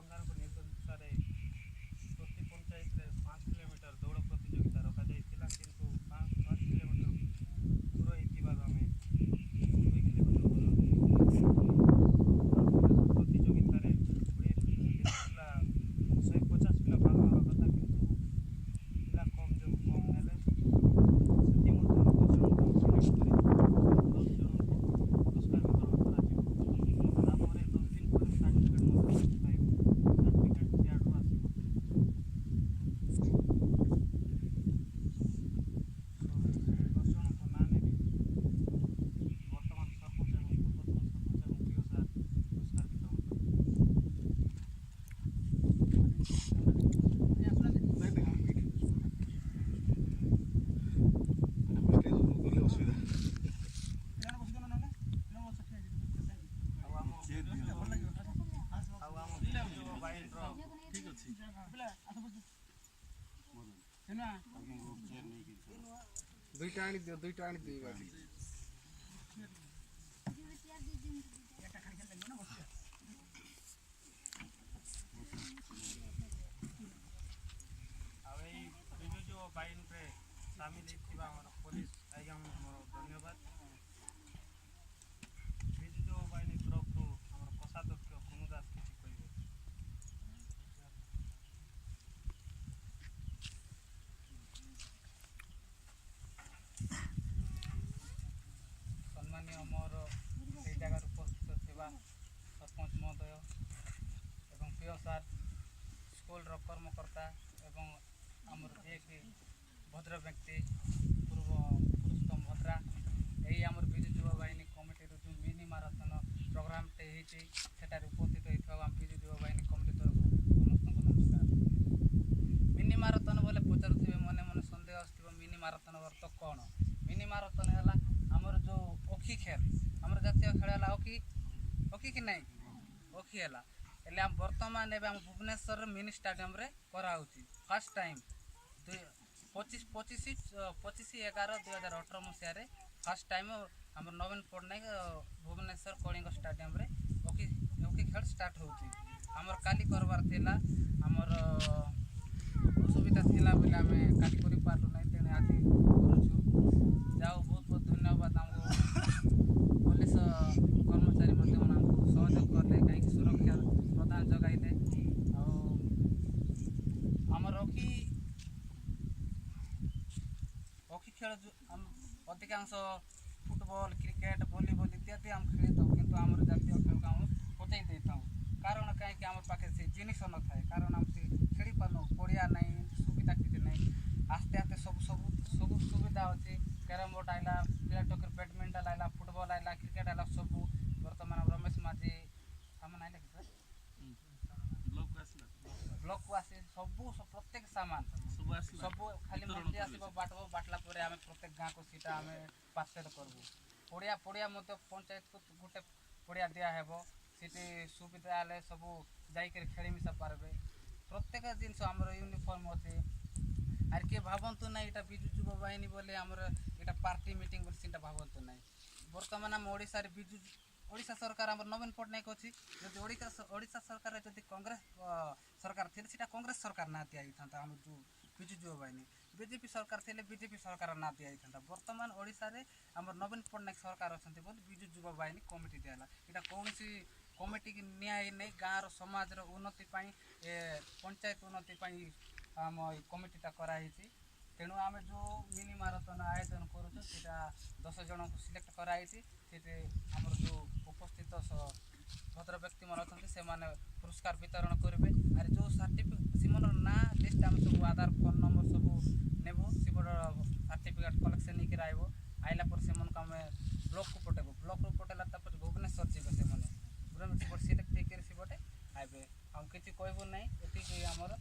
ସରକାରଙ୍କ ନିର୍ଦ୍ଦେଶ ଅନୁସାରେ ପ୍ରତି ପଞ୍ଚାୟତରେ 5 କିଲୋମିଟର ଦୌଡ଼ ପ୍ରତିଯୋଗିତା ରଖାଯାଇଥିଲା, କିନ୍ତୁ 5 କିଲୋମିଟର ଦୂର ହେଇଥିବାରୁ ଆମେ 2 କିଲୋମିଟର ପ୍ରତିଯୋଗିତାରେ 150 ପିଲା ଭାଗ ନେବା କଥା, କିନ୍ତୁ ପିଲା କମ୍ ଯୋଗୁଁ କମ୍ ନେଲେ। ସେଥିମଧ୍ୟରୁ 10 ଜଣଙ୍କୁ ସିଲେକ୍ଟ କରି 10 ଜଣଙ୍କୁ ପୁରସ୍କାର ବିତରଣ କରାଯିବ। ତାପରେ 10 ଦିନ ପରେ ସାର୍ଟିଫିକେଟ୍ ମଧ୍ୟ ପାଇବେ। ସାର୍ଟିଫିକେଟ୍ ସିଆଡ଼ୁ ଆସିବ। 10 ଜଣଙ୍କ ନାଁ ନେବି। ବର୍ତ୍ତମାନ ସରପଞ୍ଚ ଏବଂ ପୂର୍ବତନ ସରପଞ୍ଚ ଏବଂ ପ୍ରିୟ ସାର୍ ପୁରସ୍କାର ବିତରଣ କରିବେ। ଠିକ୍ ଅଛି ଦୁଇଟା ଆଣିଦିଅ ଗାଡ଼ି। ଆଉ ଏଇ ବିଜୁ ଯୁବ ବାହିନୀରେ ସାମିଲ ହେଇଥିବା ଆମର ପୋଲିସ ଆଜ୍ଞାଙ୍କୁ ମୋର ଧନ୍ୟବାଦ। ବିଜୁ ଯୁବ ବାହିନୀ ତରଫରୁ ଆମର କୋଷାଧ୍ୟକ୍ଷ କୁନୁ ଦାସ କିଛି କହିବେ। ସମ୍ମାନୀୟ ମୋର ଏହି ଜାଗାରେ ଉପସ୍ଥିତ ଥିବା ସରପଞ୍ଚ ମହୋଦୟ ଏବଂ ପ୍ରିୟ ସାର୍, ସ୍କୁଲର କର୍ମକର୍ତ୍ତା ଏବଂ ଆମର ଯିଏକି ଭଦ୍ର ବ୍ୟକ୍ତି ପୁରୁଷୋତ୍ତମ ଭଦ୍ରା, ଏହି ଆମର ବିଜୁ ଯୁବ ବାହିନୀ କମିଟିର ଯେଉଁ ମିନି ମାରାଥନ ପ୍ରୋଗ୍ରାମଟେ ହେଇଛି ସେଠାରେ ଉପସ୍ଥିତ ହେଇଥିବା ଆମ ବିଜୁ ଯୁବ ବାହିନୀ କମିଟି ତରଫରୁ ସମସ୍ତଙ୍କୁ ନମସ୍କାର। ମିନି ମାରାଥନ ବୋଲେ ପଚାରୁଥିବେ, ମନେ ମନେ ସନ୍ଦେହ ଆସୁଥିବ ମିନି ମାରାଥନ ଅର୍ଥ କ'ଣ? ମିନି ମାରାଥନ ହେଲା ଆମର ଯେଉଁ ହକି ଖେଳ, ଆମର ଜାତୀୟ ଖେଳ ହେଲା ହକି କି ନାହିଁ, ହକି ହେଲା। ହେଲେ ଆମ ବର୍ତ୍ତମାନ ଏବେ ଆମ ଭୁବନେଶ୍ୱରର ମିନି ଷ୍ଟାଡ଼ିୟମରେ କରାହେଉଛି। ଫାର୍ଷ୍ଟ ଟାଇମ୍ 25/11/2018 ମସିହାରେ ଫାର୍ଷ୍ଟ ଟାଇମ୍ ଆମର ନବୀନ ପଟ୍ଟନାୟକ ଭୁବନେଶ୍ୱର କଳିଙ୍ଗ ଷ୍ଟାଡ଼ିୟମରେ ହକି ଖେଳ ଷ୍ଟାର୍ଟ ହେଉଛି। ଆମର କାଲି କରିବାର ଥିଲା, ଆମର ଅସୁବିଧା ଥିଲା ବୋଲି ଆମେ କାଲି କରିପାରିଲୁ ନାହିଁ, ତେଣୁ ଆଜି କରୁଛୁ। ଯାଉ ବହୁତ ବହୁତ ଧନ୍ୟବାଦ। ଆମକୁ ପୋଲିସ କର୍ମଚାରୀ ମଧ୍ୟ ଆମକୁ ସହଯୋଗ କଲେ, କାହିଁକି ସୁରକ୍ଷା ପ୍ରଦାନ ଯୋଗାଇଲେ। ଆଉ ଆମର ହକି ଖେଳ ଅଧିକାଂଶ ଫୁଟବଲ, କ୍ରିକେଟ, ଭଲିବଲ ଇତ୍ୟାଦି ଆମେ ଖେଳିଥାଉ, କିନ୍ତୁ ଆମର ଜାତୀୟ ଖେଳକୁ ଆମେ ପଚାଇ ଦେଇଥାଉ। କାରଣ କାହିଁକି ଆମର ପାଖରେ ସେ ଜିନିଷ ନଥାଏ, କାରଣ ଆମେ ସେ ଖେଳିପାରୁନୁ, ପଡ଼ିଆ ନାହିଁ, ସୁବିଧା କିଛି ନାହିଁ। ଆସ୍ତେ ଆସ୍ତେ ସବୁ ସୁବିଧା ଅଛି। କ୍ୟାରମ୍ ବୋର୍ଡ଼ ଆଇଲା, ପିଲାଟକର ବ୍ୟାଡ଼ମିଣ୍ଟନ ଆଇଲା, ଫୁଟବଲ ଆଇଲା, କ୍ରିକେଟ ଆଇଲା, ସବୁ ବର୍ତ୍ତମାନ ରମେଶ ମାଝୀ ସାମାନ ଆଇଲା କି ସାର୍ ବ୍ଲକକୁ ଆସି ସବୁ ପ୍ରତ୍ୟେକ ସାମାନ ସବୁ ଖାଲି ମନ୍ତ୍ରୀ ଆସିବ ବାଟିଲା ପରେ ଆମେ ପ୍ରତ୍ୟେକ ଗାଁକୁ ସେଇଟା ଆମେ ପାର୍ସଲ କରିବୁ। ପଡ଼ିଆ ମଧ୍ୟ ପଞ୍ଚାୟତକୁ ଗୋଟେ ପଡ଼ିଆ ଦିଆହେବ, ସେଠି ସୁବିଧା ହେଲେ ସବୁ ଯାଇକରି ଖେଳି ମିଶା ପାରିବେ। ପ୍ରତ୍ୟେକ ଜିନିଷ ଆମର ୟୁନିଫର୍ମ ଅଛି। ଆର୍ କିଏ ଭାବନ୍ତୁ ନାହିଁ ଏଇଟା ବିଜୁ ଯୁବ ବାହିନୀ ବୋଲି ଆମର ଏଇଟା ପାର୍ଟି ମିଟିଂ ବୋଲି ସେଇଟା ଭାବନ୍ତୁ ନାହିଁ। ବର୍ତ୍ତମାନ ଆମ ଓଡ଼ିଶାରେ ଓଡ଼ିଶା ସରକାର ଆମର ନବୀନ ପଟ୍ଟନାୟକ ଅଛି। ଯଦି ଓଡ଼ିଶା ସରକାରରେ ଯଦି କଂଗ୍ରେସ ସରକାର ଥିଲେ ସେଇଟା କଂଗ୍ରେସ ସରକାର ନାଁ ଦିଆଯାଇଥାନ୍ତା। ଆମର ଯେଉଁ ବିଜୁ ଯୁବ ବାହିନୀ, ବିଜେପି ସରକାର ଥିଲେ ବିଜେପି ସରକାର ନାଁ ଦିଆଯାଇଥାନ୍ତା। ବର୍ତ୍ତମାନ ଓଡ଼ିଶାରେ ଆମର ନବୀନ ପଟ୍ଟନାୟକ ସରକାର ଅଛନ୍ତି ବୋଲି ବିଜୁ ଯୁବ ବାହିନୀ କମିଟି ଦିଆହେଲା। ଏଇଟା କୌଣସି କମିଟିକି ନିଆ ହେଇନାହିଁ, ଗାଁର ସମାଜର ଉନ୍ନତି ପାଇଁ, ପଞ୍ଚାୟତ ଉନ୍ନତି ପାଇଁ ଆମ ଏଇ କମିଟିଟା କରାହେଇଛି। ତେଣୁ ଆମେ ଯେଉଁ ମିନି ମାରାଥନ ଆୟୋଜନ କରୁଛୁ ସେଇଟା 10 ଜଣଙ୍କୁ ସିଲେକ୍ଟ କରାହେଇଛି। ସେଠି ଆମର ଯେଉଁ ଉପସ୍ଥିତ ଭଦ୍ର ବ୍ୟକ୍ତିମାନେ ଅଛନ୍ତି ସେମାନେ ପୁରସ୍କାର ବିତରଣ କରିବେ। ଆର୍ ଯେଉଁ ସେମାନଙ୍କର ନାଁ ଲିଷ୍ଟ ଆମେ ସବୁ ଆଧାର ଫୋନ୍ ନମ୍ବର ସବୁ ନେବୁ, ସେପଟ ସାର୍ଟିଫିକେଟ୍ କଲେକ୍ସନ୍ ହେଇକି ଆସିବ। ଆଇଲା ପରେ ସେମାନଙ୍କୁ ଆମେ ବ୍ଲକକୁ ପଠାଇବୁ। ବ୍ଲକରୁ ପଠାଇଲା ତାପରେ ଭୁବନେଶ୍ୱର ଯିବେ ସେମାନେ। ଭୁବନେଶ୍ୱର ସିଲେକ୍ଟ ହେଇକରି ସେପଟେ ଆଇବେ। ଆଉ କିଛି କହିବୁ ନାହିଁ, ଏତିକି ଆମର